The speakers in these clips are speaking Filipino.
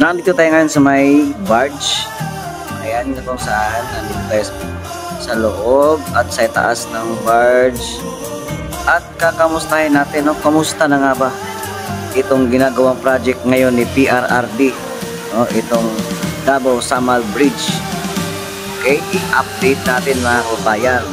Nandito tayo ngayon sa may barge. Ayan na kung saan. Nandito tayo sa loob at sa taas ng barge. At kakamustahin natin, no? Kamusta na nga ba itong ginagawang project ngayon ni PRRD, no? Itong Davao Samal Bridge. Okay, i-update natin mga kabayan.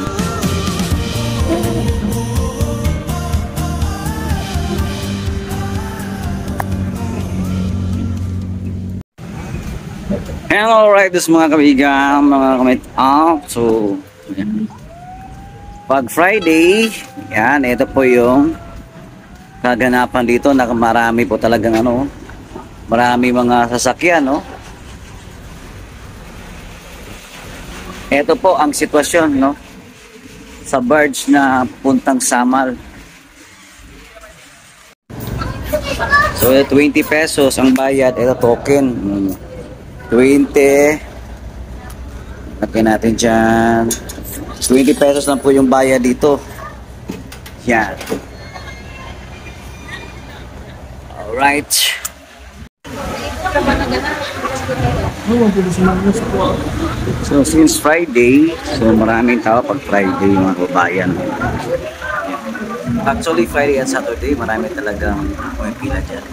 Hello riders mga kabigang, mga kamit up. So yan. Pag Friday, yan, ito po yung kaganapan dito na marami po talagang marami mga sasakyan, no? Ito po ang sitwasyon, no? Sa barge na puntang Samal. So 20 pesos ang bayad, ito token. 20. Lagyan natin dyan. 20 pesos lang po yung bayad dito. Yan. Alright. So since Friday, so maraming tao pag Friday mga kabayan. Actually Friday at Saturday marami talagang may pila dyan.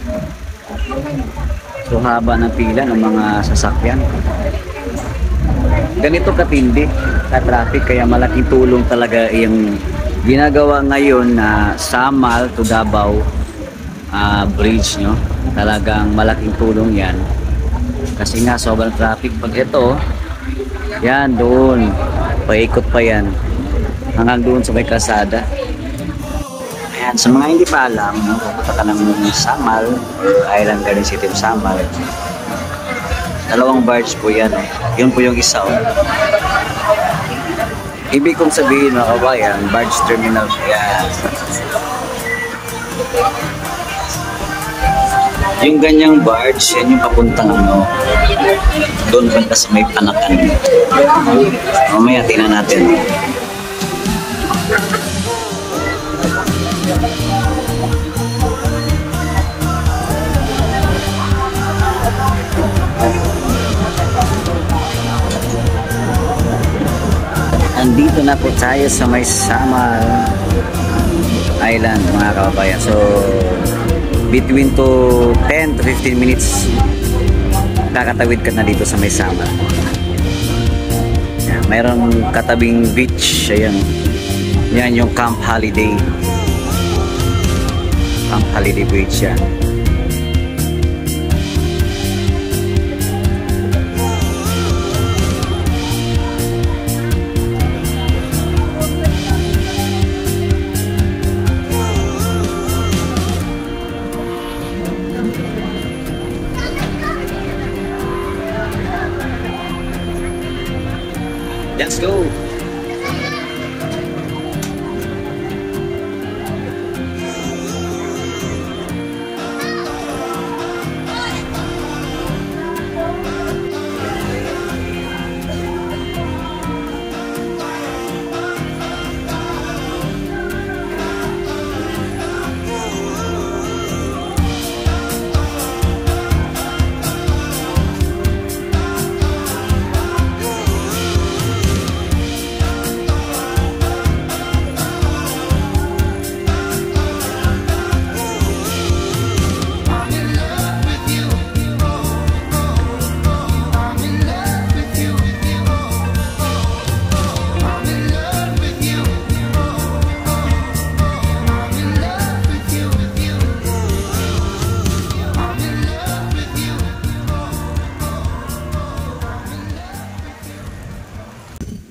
So haba ng pila ng mga sasakyan. Ganito katindi sa traffic, kaya malaking tulong talaga yung ginagawa ngayon na Samal to Davao bridge, no? Talagang malaking tulong yan. Kasi nga sobrang traffic. Pag ito, yan doon, paikot pa yan hanggang doon sa may kalsada. Ayan, sa mga hindi pa alam, no, pupunta ka ng Samal, Island Garden City of Samal. Dalawang barge po yan. Yun po yung isa. Ibig kong sabihin mga kabayan, barge terminal. Yan. Yung ganyang barge, yan yung papuntang doon banda sa may Panakan. Mamaya tingnan natin. Andito na po tayo sa may Samal Island mga kababayan. So between to 10 to 15 minutes kakatawid ka na dito sa may Samal. Yan, mayroong katabing beach. Ayan. Yan yung Camp Holiday. Camp Holiday Beach yan. Let's go!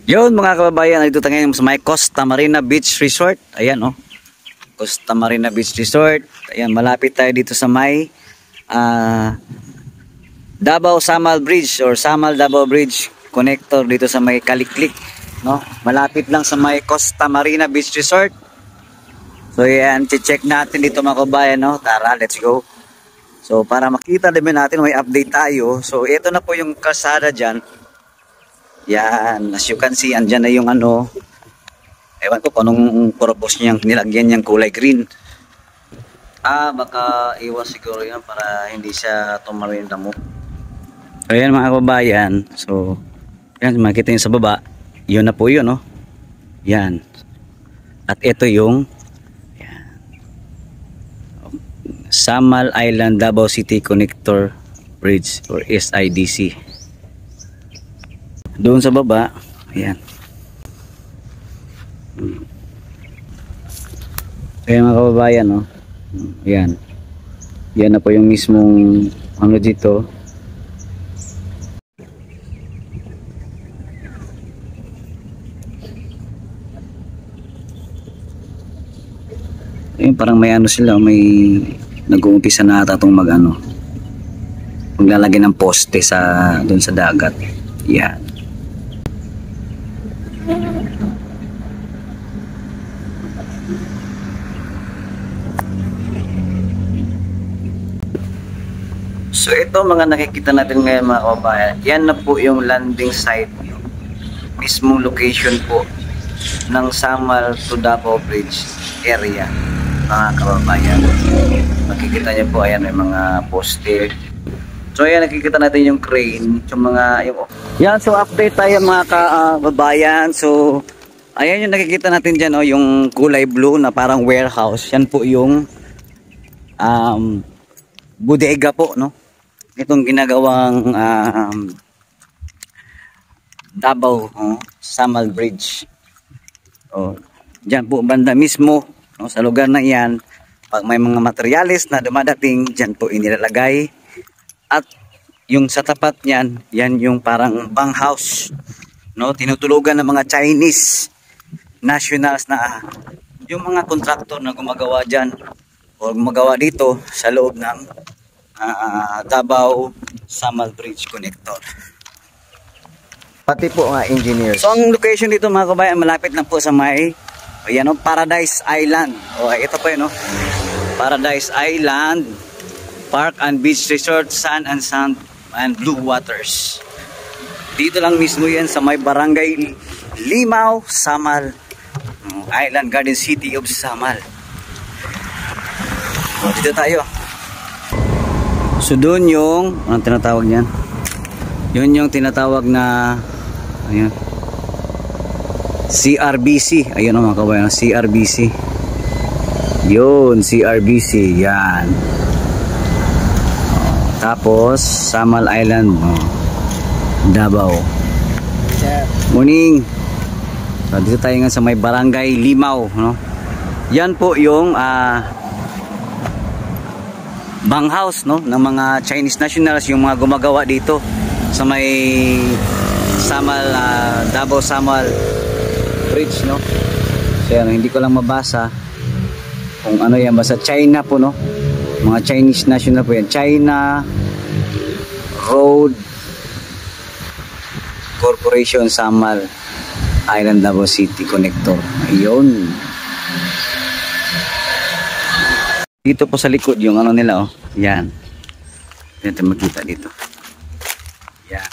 Yun mga kababayan, dito tayo ngayon sa may Costa Marina Beach Resort. Ayan Costa Marina Beach Resort. Ayan, malapit tayo dito sa may Davao Samal Bridge or Samal Davao Bridge connector dito sa may Kaliklik, no? Malapit lang sa may Costa Marina Beach Resort. So ayan, check natin dito mga kababayan, no? Tara, let's go. So para makita din natin, may update tayo. So ito na po yung kalsada dyan. Yan, as you can see, andyan na yung ewan ko kung anong purpose niyang nilagyan niyang kulay green. Baka iwas siguro yan para hindi siya tumawin damo. Ayan mga kababayan. So, yan, makikita nyo sa baba. Yun na po yun, no? Yan. At ito yung Samal Island Davao City Connector Bridge or SIDC. Doon sa baba, ayan. Ayan mga kababayan, no? Ayan. Yan na po yung mismong ano dito. Ayun, parang may ano sila, may nag-uumpisa na ata itong maglalagay ng poste sa doon sa dagat. Yan. So ito mga nakikita natin ngayon mga kababayan, yan na po yung landing site, mismong location po ng Samal to Davao Bridge area mga kababayan. Makikita niyo po, ayan may mga poste. So ayan, nakikita natin yung crane, yan. So update tayo mga kababayan. So ayan yung nakikita natin dyan, oh, yung kulay blue na parang warehouse. Yan po yung bodega po, no? Itong ginagawang Davao Samal Bridge. Oh, diyan po banda mismo, no, sa lugar na iyan, pag may mga materyales na dumadating, diyan po inilalagay. At yung sa tapat niyan, yan yung parang bang house, no, tinutulugan ng mga Chinese nationals na yung mga kontraktor na gumagawa diyan o gumagawa dito sa loob ng Davao Samal Bridge Connector. Pati po mga engineers. So ang location dito mga kabayan, malapit lang po sa may ayan, Paradise Island. O ito po yun, no? Paradise Island Park and Beach Resort, Sand and Sand and Blue Waters. Dito lang mismo yan sa may barangay Limao, Samal Island Garden City of Samal. O, dito tayo. So doon yung anong tinatawag niyan? Yun yung tinatawag na ayan, CRBC. Ayun mga kabayan, CRBC. Yun, CRBC. Yan. Tapos Samal Island, Davao. Morning. So dito tayo nga sa may barangay Limao, no? Yan po yung bang house, no, ng mga Chinese nationals, yung mga gumagawa dito sa may Samal Davao Samal Bridge, no. So yan, hindi ko lang mabasa kung ano yan, basta China po, no, mga Chinese national po yan. China Road Corporation Samal Island Davao City Connector. Ayun. Dito po sa likod yung ano nila, oh. Yan. Dito makita dito. Yan.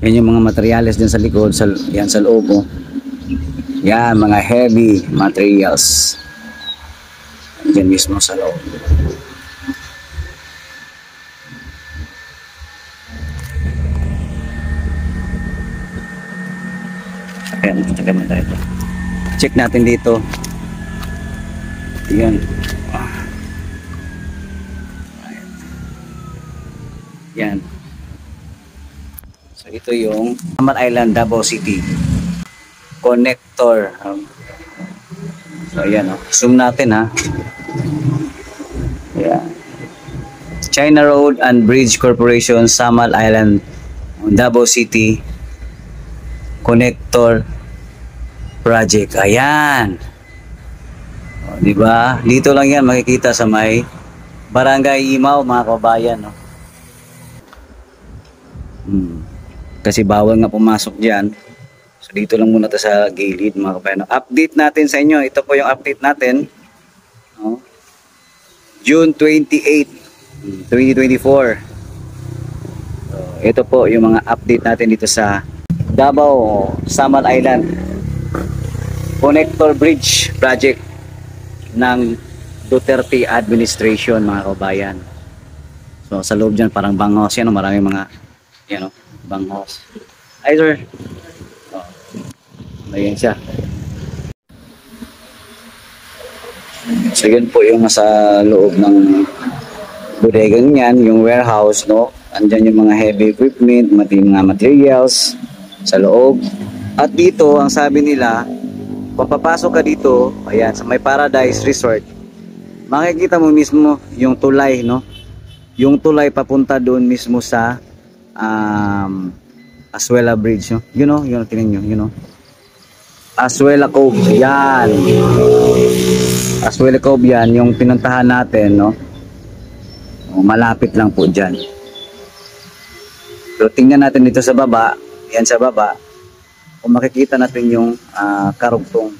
Yan yung mga materials din sa likod, yan sa loob, oh. Yan, mga heavy materials. Yan mismo sa loob. Ayan, check natin dito. Yan. Yan. So ito yung Samal Island Davao City Connector. So ayan, oh. Zoom natin, ha. Yan. China Road and Bridge Corporation Samal Island Davao City Connector Project. Ayan. O, diba? Dito lang yan makikita sa may Barangay Limao mga kabayan, no? Kasi bawal nga pumasok dyan. So dito lang muna to sa gilid mga kabayan. Update natin sa inyo. Ito po yung update natin, no? June 28, 2024. So, ito po yung mga update natin dito sa Davao Samal Island Connector Bridge Project ng Duterte administration mga kabayan. So sa loob dyan parang bangos yan, maraming mga yan, bangos. Hi sir. Oh, ayan siya. So yun po yung nasa loob ng bodegang yan, yung warehouse, no? Andyan yung mga heavy equipment, mga materials sa loob. At dito, ang sabi nila, papapasok ka dito, ayan, sa may Paradise Resort, makikita mo mismo yung tulay, no? Yung tulay papunta doon mismo sa Azuela Bridge, no? You know, tingnan nyo, you know. Azuela Cove, yan. Azuela Cove yan, yung pinuntahan natin, no? Malapit lang po dyan. So, tingnan natin dito sa baba, yan sa baba, kung makikita natin yung karugtong.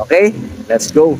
Okay, let's go.